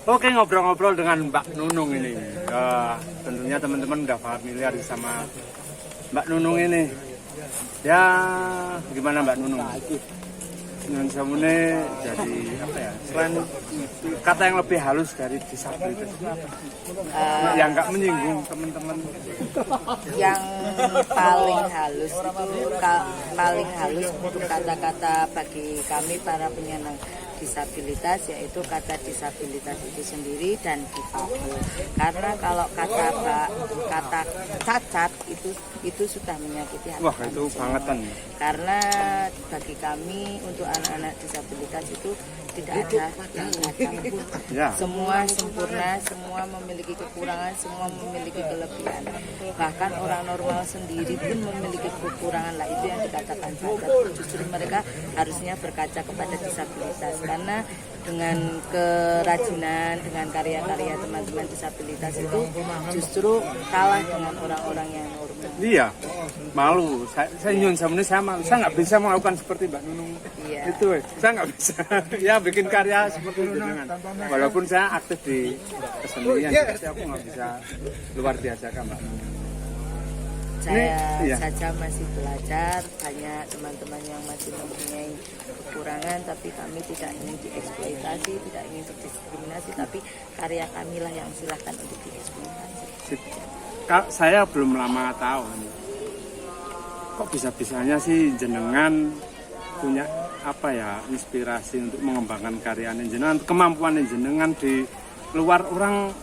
Oke, ngobrol-ngobrol dengan Mbak Nunung ini. Tentunya teman-teman udah familiar sama Mbak Nunung ini. Ya, gimana Mbak Nunung? Nyun Sewune jadi apa ya? Selain kata yang lebih halus dari disabilitas, yang nggak menyinggung teman-teman. Yang paling halus itu paling halus untuk kata-kata bagi kami para penyandang disabilitas, yaitu kata disabilitas itu sendiri dan difabel. Karena kalau kata cacat itu sudah menyakiti hati. Wah, itu bangetan. Karena bagi kami untuk anak-anak disabilitas itu tidak ada yang cacat. Ya. Semua sempurna, semua memiliki kekurangan, semua memiliki kelebihan. Bahkan orang normal sendiri pun memiliki kekurangan, lah itu yang dikatakan cacat. Justru mereka harusnya berkaca kepada disabilitas, karena dengan kerajinan, dengan karya-karya teman-teman disabilitas itu justru kalah dengan orang-orang yang normal. Iya, malu. Saya nyun Sewune, saya malu. Saya nggak bisa melakukan seperti Mbak Nunung. Iya. Itu, saya nggak bisa. Ya, bikin karya seperti itu dengan. Walaupun saya aktif di kesenian, tapi aku nggak bisa luar biasa kan Mbak Nunung. Saya saja masih belajar, banyak teman-teman yang masih mempunyai kekurangan, tapi kami tidak ingin dieksploitasi, tidak ingin terdiskriminasi, tapi karya kami lah yang silahkan untuk dieksploitasi. Saya belum lama tahu, kok bisa-bisanya sih jenengan punya apa ya, inspirasi untuk mengembangkan karya jenengan, kemampuan jenengan di luar orang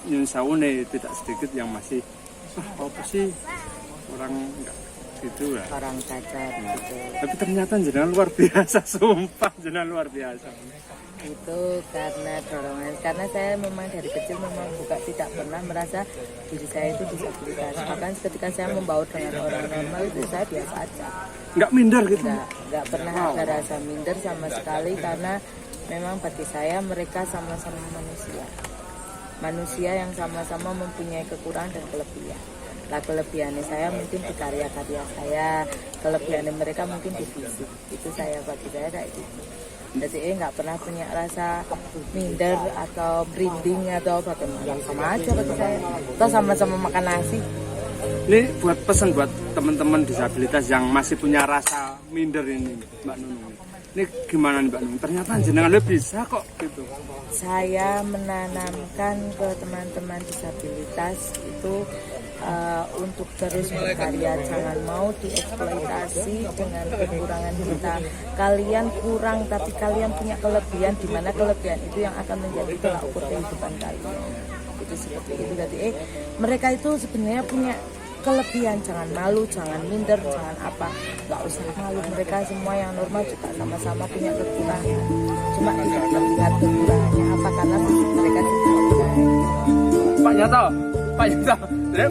Nyun Sewune tidak sedikit yang masih apa sih orang enggak gitu ya. Orang cacat gitu. Tapi ternyata jenengan luar biasa, sumpah jenengan luar biasa. Itu karena dorongan, karena saya memang dari kecil memang tidak pernah merasa diri saya itu disabilitas. Bahkan ketika saya membaur dengan orang normal itu saya biasa aja. Enggak minder gitu? Enggak pernah ada rasa minder sama sekali, karena memang bagi saya mereka sama-sama manusia. Manusia yang sama-sama mempunyai kekurangan dan kelebihan. Lah kelebihannya saya mungkin di karya-karya saya, kelebihannya mereka mungkin di fisik. Itu bagi saya kayak gitu. Jadi nggak pernah punya rasa minder atau branding atau bagaimana, sama aja bagi saya. Kita sama-sama makan nasi. Ini buat pesan buat teman-teman disabilitas yang masih punya rasa minder ini, Mbak Nunung. Ini gimana nih Mbak Nunung? Ternyata jenengan bisa kok gitu. Saya menanamkan ke teman-teman disabilitas itu untuk terus berkarya, jangan mau dieksploitasi dengan kekurangan kita. Kalian kurang tapi kalian punya kelebihan, di mana kelebihan itu yang akan menjadi tolak ukur kehidupan kalian. Itu seperti itu. Jadi mereka itu sebenarnya punya kelebihan, jangan malu, jangan minder, jangan apa, nggak usah malu. Mereka semua yang normal juga sama-sama punya kekurangan, cuma tidak terlihat kekurangannya apa, karena mereka juga. Pak Nyato,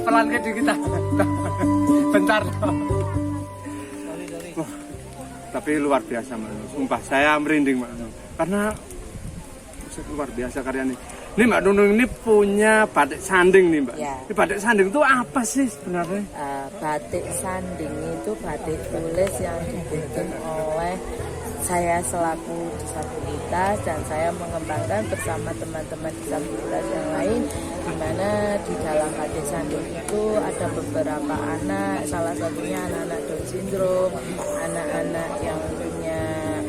pelan ke kita, bentar. Wah, tapi luar biasa Mbak Nunung, sumpah saya merinding Mbak Nunung, karena luar biasa karya ini. Ini Mbak Nunung ini punya batik sanding nih Mbak. Ya. Ini batik sanding itu apa sih sebenarnya? Batik sanding itu batik tulis yang dibikin oleh saya selaku disabilitas, dan saya mengembangkan bersama teman-teman disabilitas yang lain, di mana di dalam batik sanding itu ada beberapa anak, salah satunya anak-anak Down syndrome, anak-anak yang punya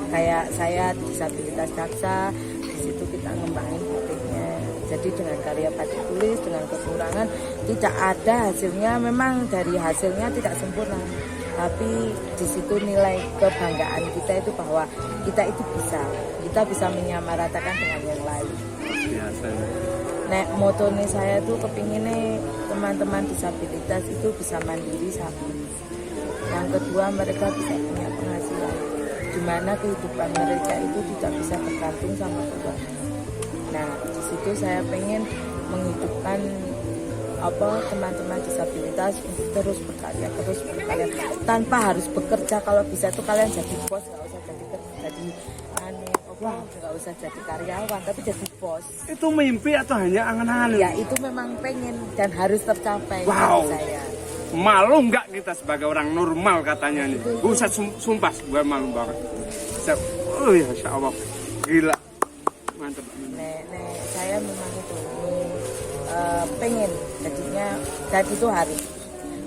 kayak saya disabilitas daksa. Di situ kita ngembangin batiknya. Jadi dengan karya batik tulis, dengan kekurangan tidak ada hasilnya, memang dari hasilnya tidak sempurna, tapi di situ nilai kebanggaan kita itu bahwa kita itu kita bisa menyamaratakan dengan yang lain. Biasa. Nek motonya saya tuh kepinginnya teman-teman disabilitas itu bisa mandiri satu. Yang kedua, mereka bisa punya penghasilan, di mana kehidupan mereka itu tidak bisa bergantung sama keluarga. Nah, di situ saya pengen menghidupkan teman-teman disabilitas untuk terus berkarya tanpa harus bekerja. Kalau bisa tuh kalian jadi bos, nggak usah nggak usah jadi karyawan, tapi jadi bos. Itu mimpi atau hanya angan-angan? Ya, itu memang pengen dan harus tercapai. Wow. Saya malu nggak kita sebagai orang normal katanya nih? Buset, sumpah gue malu banget. Oh ya, insya Allah, gila. mantap. Saya memang itu pengen jadinya, dan itu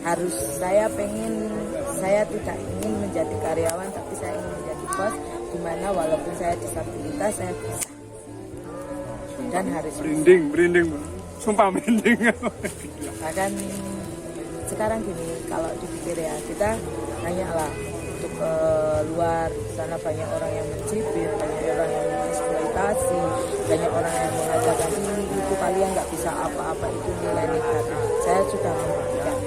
harus saya pengen, saya tidak ingin menjadi karyawan tapi saya ingin menjadi bos, dimana walaupun saya disabilitas saya bisa dan harus Merinding, sumpah merinding. bahkan sekarang gini, kalau dipikir ya, kita tanyalah untuk luar sana, banyak orang yang mencibir, banyak orang yang mengeksploitasi, banyak orang yang mengatakan ini itu kalian nggak bisa apa-apa, itu nilai negatif. Saya sudah membuktikan.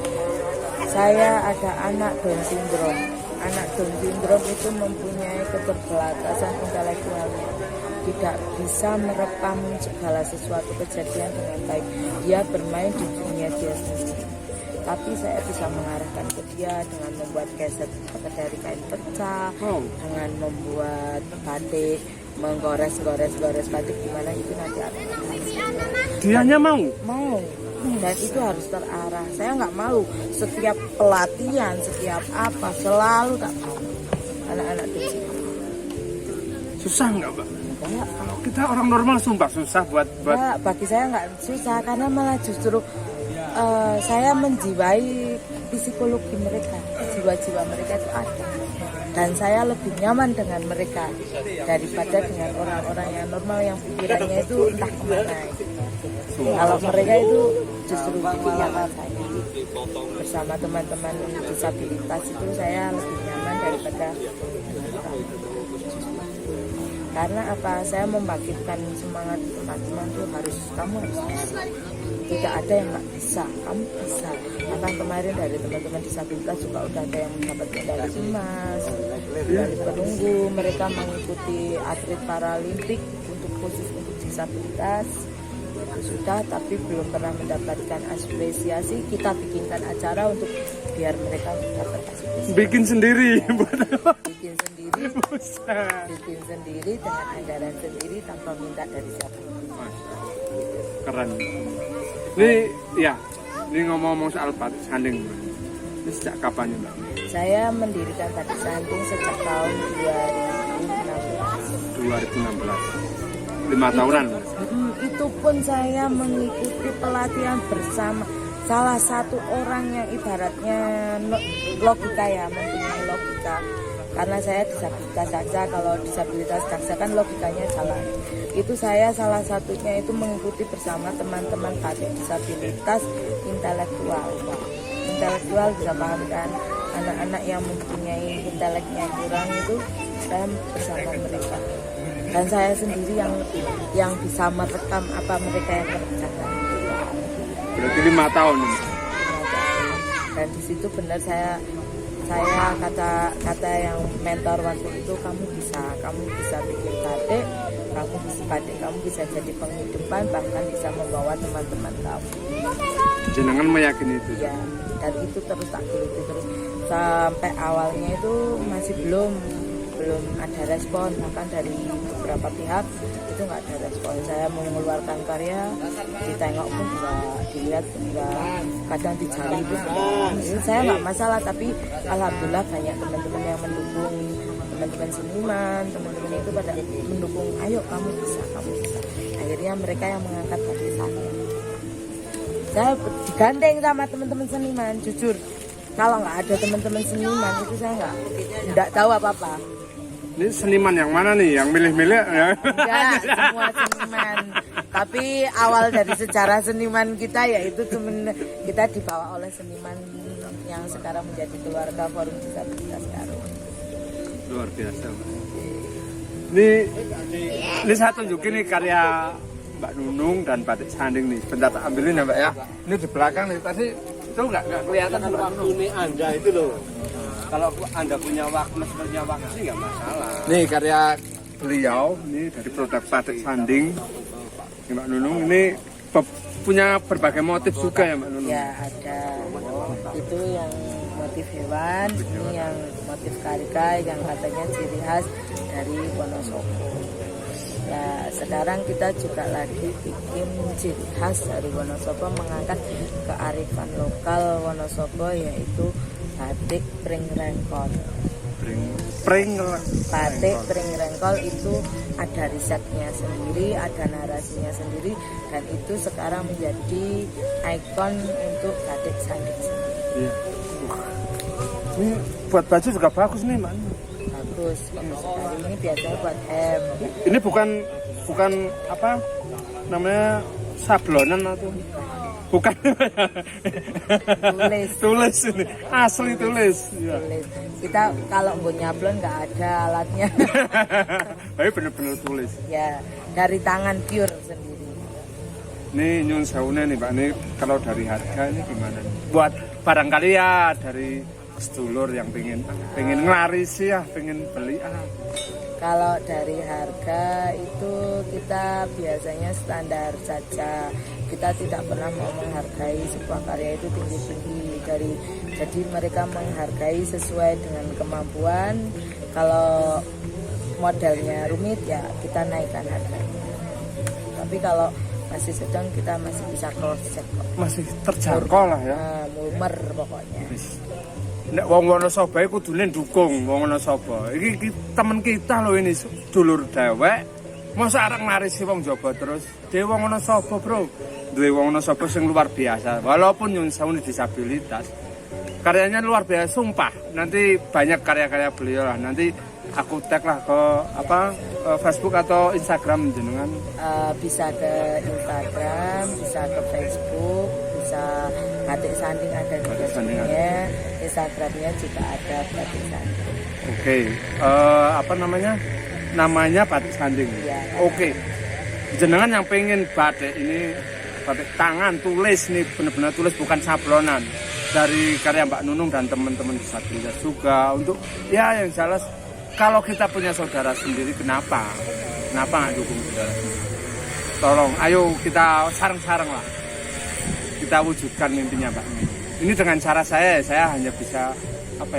Saya ada anak Down syndrome. Anak Down syndrome itu mempunyai keterbatasan intelektualnya, tidak bisa merekam segala sesuatu kejadian dengan baik. Dia bermain di dunia dia sendiri. Tapi saya bisa mengarahkan ke dia dengan membuat keset dari kain pecah, dengan membuat batik, menggores batik, gimana itu nanti akan hasilnya. Dianya mau? Mau. Dan itu harus terarah. Saya nggak mau setiap pelatihan, setiap apa selalu tak mau anak-anak di sini. Susah nggak, Mbak? Enggak. Kalau kita orang normal sumpah susah buat. Enggak, bagi saya nggak susah, karena malah justru saya menjiwai psikologi mereka, jiwa-jiwa mereka itu ada, dan saya lebih nyaman dengan mereka daripada dengan orang-orang yang normal yang pikirannya itu entah kemana. Kalau mereka itu justru bikin nyaman saya. Bersama teman-teman disabilitas itu saya lebih nyaman daripada mereka. Karena apa? Saya membangkitkan semangat teman-teman tuh kamu harus bisa. Tidak ada yang nggak bisa, kamu bisa. Bahkan kemarin dari teman-teman disabilitas juga udah ada yang mendapat medali emas, dari perunggu. Mereka mengikuti atlet paralimpik khusus untuk disabilitas. Itu sudah, tapi belum pernah mendapatkan apresiasi. Kita bikinkan acara untuk biar mereka dapat apresiasi. Bikin sendiri buat apa? Bikin sendiri dengan anggaran sendiri tanpa minta dari siapa. Keren. Ini ya, ini ngomong-ngomong soal batik sanding, ini sejak kapan ya, Mbak? Saya mendirikan batik sanding sejak tahun 2016. 5 tahunan. Itu pun saya mengikuti pelatihan bersama salah satu orang yang ibaratnya logika ya, mempunyai logika. Karena saya disabilitas daksa, kalau disabilitas daksa kan logikanya jalan. Itu saya salah satunya itu mengikuti bersama teman-teman batik disabilitas intelektual. Intelektual bisa paham kan? Anak-anak yang mempunyai inteleknya kurang itu saya bersama mereka. Dan saya sendiri yang bisa merekam apa mereka yang kerjakan. Berarti 5 tahun ini. Dan di situ benar saya kata yang mentor waktu itu, kamu bisa bikin batik, kamu bisa jadi penghidupan, bahkan bisa membawa teman-teman kamu. Jenengan meyakini itu? Ya, dan itu terus tak geluti terus sampai awalnya itu masih belum ada respon, bahkan dari beberapa pihak itu nggak ada respon. Saya mau mengeluarkan karya, ditengok pun nggak, dilihat nggak, kadang dicari pun nggak. Saya nggak masalah, tapi alhamdulillah banyak teman-teman yang mendukung, teman-teman seniman, teman-teman itu pada mendukung, ayo kamu bisa. Akhirnya mereka yang mengangkat kaki saya digandeng sama teman-teman seniman. Jujur, kalau nggak ada teman-teman seniman itu saya nggak tahu apa-apa. Ini seniman yang mana nih? Yang milih-milih ya? Enggak, semua seniman. Tapi awal dari sejarah seniman kita yaitu kita dibawa oleh seniman yang sekarang menjadi keluarga Forum Disabilitas Garut. Luar biasa. Ini saya tunjukin nih karya Mbak Nunung dan batik sanding nih. Bentar tak ambilin ya, Mbak ya. Ini di belakang nih, tadi itu nggak kelihatan waktu ini Anda itu loh. Kalau Anda punya waktu sih nggak masalah. Nih karya beliau, ini dari produk batik sanding. Ini Mbak Nunung ini punya berbagai motif juga ya Mbak Nunung? Ya ada. Itu yang motif hewan, ini yang motif karikai yang katanya ciri khas dari Wonosobo. Ya sekarang kita juga lagi bikin ciri khas dari Wonosobo, mengangkat kearifan lokal Wonosobo yaitu batik pring rengkon. Batik Pring Rengkol itu ada risetnya sendiri, ada narasinya sendiri, dan itu sekarang menjadi ikon untuk batik sanding sendiri. Iya. Ini buat baju juga bagus nih, Mbak. Bagus sekali. Ini biasanya buat hem. Ini bukan apa namanya sablonan atau bukan? Tulis ini asli tulis. Ya. Tulis. Kita kalau mau nyablon nggak ada alatnya. Tapi bener-bener tulis. Ya, dari tangan pure sendiri. Ini nyun sewune nih Pak, ini kalau dari harga ini gimana? Buat barangkali ya dari sedulur yang pengen ngelarisi ya, pengen beli. Kalau dari harga itu kita biasanya standar saja. Kita tidak pernah mau menghargai sebuah karya itu tinggi-tinggi. Jadi mereka menghargai sesuai dengan kemampuan. Kalau modelnya rumit ya kita naikkan harganya. Tapi kalau masih sedang kita masih bisa cross check kok. Masih terjangkau lah ya. Murmer pokoknya. Nek wong Wonosobo iku kudune ndukung wong Wonosobo. Iki temen kita lho ini dulur dewek. Masa arek ngarisi wong Jawa terus. Dhewe wong Wonosobo, Bro. Duwe wong Wonosobo sing luar biasa. Walaupun nyun sewu disabilitas, karyanya luar biasa sumpah. Nanti banyak karya-karya beliau lah. Nanti aku tag lah ke Facebook atau Instagram jenengan. Bisa ke Instagram, bisa ke Facebook, bisa batik sanding ada juga sebenarnya. Instagramnya juga ada batik sanding. Oke, apa namanya? Namanya batik sanding. Ya, Oke. Jenengan yang pengen batik ini batik tangan tulis nih, benar-benar tulis bukan sablonan. Dari karya Mbak Nunung dan teman-teman disabilitas juga untuk ya yang jelas kalau kita punya saudara sendiri kenapa nggak dukung saudara sendiri? Tolong, ayo kita sareng-sareng lah. Kita wujudkan mimpinya Mbak Nunung. Ini dengan cara saya hanya bisa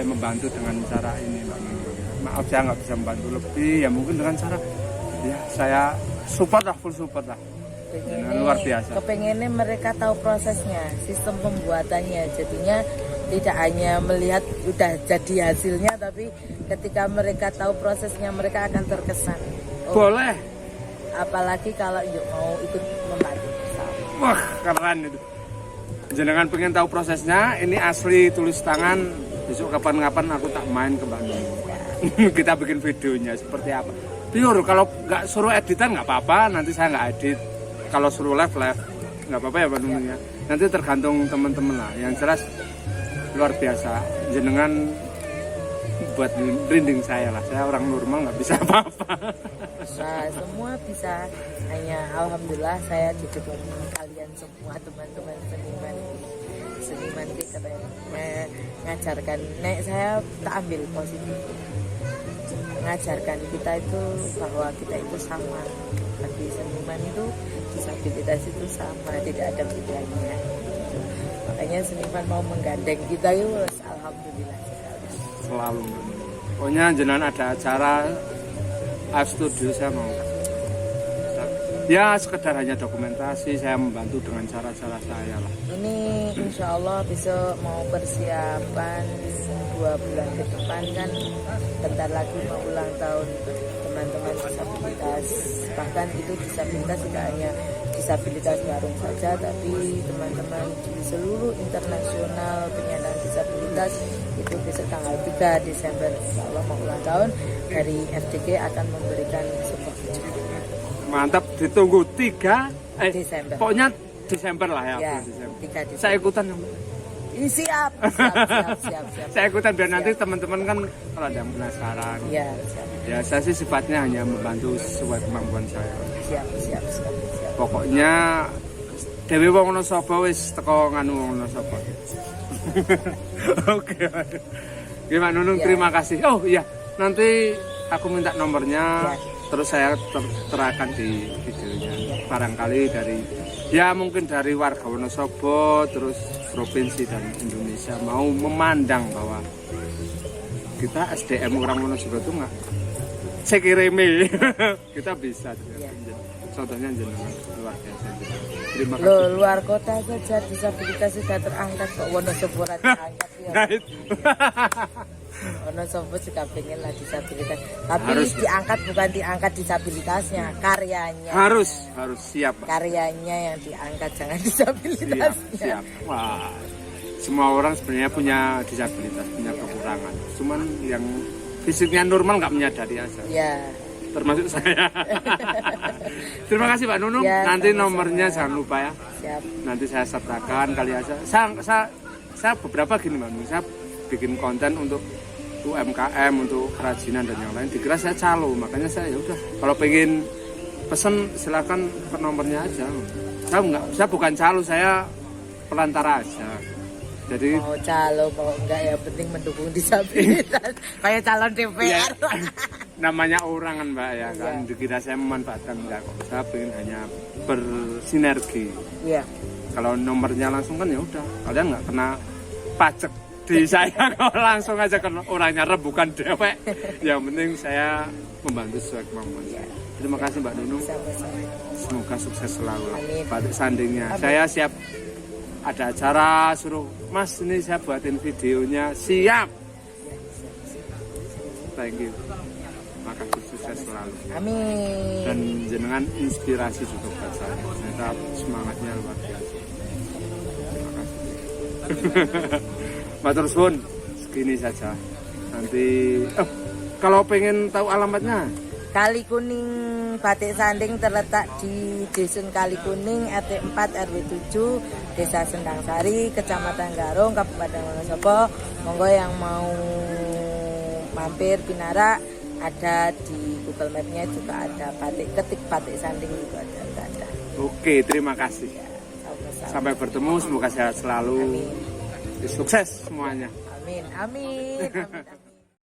membantu dengan cara ini Mbak Nunung. Maaf saya nggak bisa membantu lebih, ya mungkin dengan cara ya saya support lah, full support lah. Luar biasa. Kepengennya mereka tahu prosesnya, sistem pembuatannya. Jadinya tidak hanya melihat udah jadi hasilnya, tapi ketika mereka tahu prosesnya mereka akan terkesan. Boleh. Apalagi kalau mau ikut membantu bersama. Wah keren itu. Jenengan pengen tahu prosesnya, ini asli tulis tangan. Besok kapan-kapan aku tak main ke Bandung. Kita bikin videonya seperti apa. Pure, kalau nggak suruh editan nggak apa-apa, nanti saya nggak edit. Kalau suruh live nggak apa-apa ya Bandungnya. Nanti tergantung teman-teman lah. Yang jelas luar biasa. Jenengan buat merinding saya lah. Saya orang normal nggak bisa apa-apa. Nah, semua bisa. Hanya alhamdulillah saya didukung kalian semua teman-teman seniman kita ngajarkan. Saya tak ambil positif. Mengajarkan kita itu bahwa kita itu sama. Bagi seniman itu disabilitas itu sama, tidak ada bedanya. Makanya seniman mau menggandeng kita itu alhamdulillah sekali. Selalu. Pokoknya jenengan ada acara live studio saya mau. Ya sekedar hanya dokumentasi, saya membantu dengan cara-cara saya lah. Ini insya Allah besok mau persiapan 2 bulan ke depan kan, bentar lagi mau ulang tahun teman-teman disabilitas. Bahkan itu disabilitas tidak hanya disabilitas Barung saja, tapi teman-teman di seluruh internasional penyandang disabilitas itu besok tanggal 3 Desember insya Allah mau ulang tahun, dari FDG akan memberikan sebuah kejutan. Mantap, ditunggu 3 Desember. Pokoknya Desember lah ya. Ya, Desember. 3 Desember. Saya ikutan. Ini siap. Saya ikutan biar nanti teman-teman kan kalau ada yang penasaran. Iya, siap. Ya saya sih sifatnya hanya membantu sesuai kemampuan saya. Siap. Pokoknya Dewi wong Wonosobo wis teko nganu wong Wonosobo. Oke. Gimana Nunung, Ya. terima kasih. Oh iya, nanti aku minta nomornya. Ya. Terus saya terakan di videonya. Barangkali dari ya mungkin dari warga Wonosobo, terus provinsi dan Indonesia mau memandang bahwa kita SDM orang Wonosobo itu nggak sekireme. Kita bisa. Ya. Contohnya jenengan luar biasa. Terima kasih. Loh, luar kota saja disabilitas sudah terangkat kok, Wonosobo terangkat ya. Nah, itu. Ono sopo juga pengen lah disabilitas. Tapi Harus. diangkat bukan diangkat disabilitasnya, karyanya. Harus siap, Pak. Karyanya yang diangkat, jangan Siap, disabilitasnya. siap. Wah, semua orang sebenarnya punya disabilitas, punya kekurangan. Cuman yang fisiknya normal nggak menyadari aja. Ya. Termasuk saya. Terima kasih Pak Nunung. Ya, Nanti sama-sama. nomornya jangan lupa ya. Siap. Nanti saya sertakan kali aja. Saya beberapa gini Pak Nunung. Saya bikin konten untuk UMKM, untuk kerajinan dan yang lain. Dikira saya calo, makanya saya ya udah. Kalau pengen pesen silakan ke nomornya aja. Saya bukan calo, saya pelantara aja. Jadi Mau calo, mau enggak, yang penting mendukung disabilitas. Kayak calon DPR. namanya orang kan Mbak ya kan, dikira saya memanfaatkan enggak kok. Saya pengen hanya bersinergi. Iya. Kalau nomornya langsung kan ya udah, kalian nggak kena pajak di saya. Kalau langsung aja ke orangnya bukan dewek. Yang penting saya membantu sesuai kemampuan saya. Terima kasih Mbak Nunung. Sama-sama. Semoga sukses selalu Amin. batik sandingnya. Amin. Saya siap, ada acara suruh Mas ini saya buatin videonya, siap. Thank you. Makasih, sukses selalu. Amin. Dan jenengan inspirasi juga buat saya. Ternyata semangatnya luar biasa. Terima kasih. Matur suwun, segini saja. Nanti kalau pengen tahu alamatnya, Kali Kuning Batik Sanding terletak di Dusun Kali Kuning, RT 4 RW 7, Desa Sendang Sari, Kecamatan Garung, Kabupaten Wonosobo. Monggo yang mau mampir Pinara, ada di Google Map-nya juga ada ketik Batik Sanding juga ada. oke, terima kasih. Sama-sama. Sampai bertemu, semoga sehat selalu. Amin. Sukses semuanya. Amin. Amin. Amin.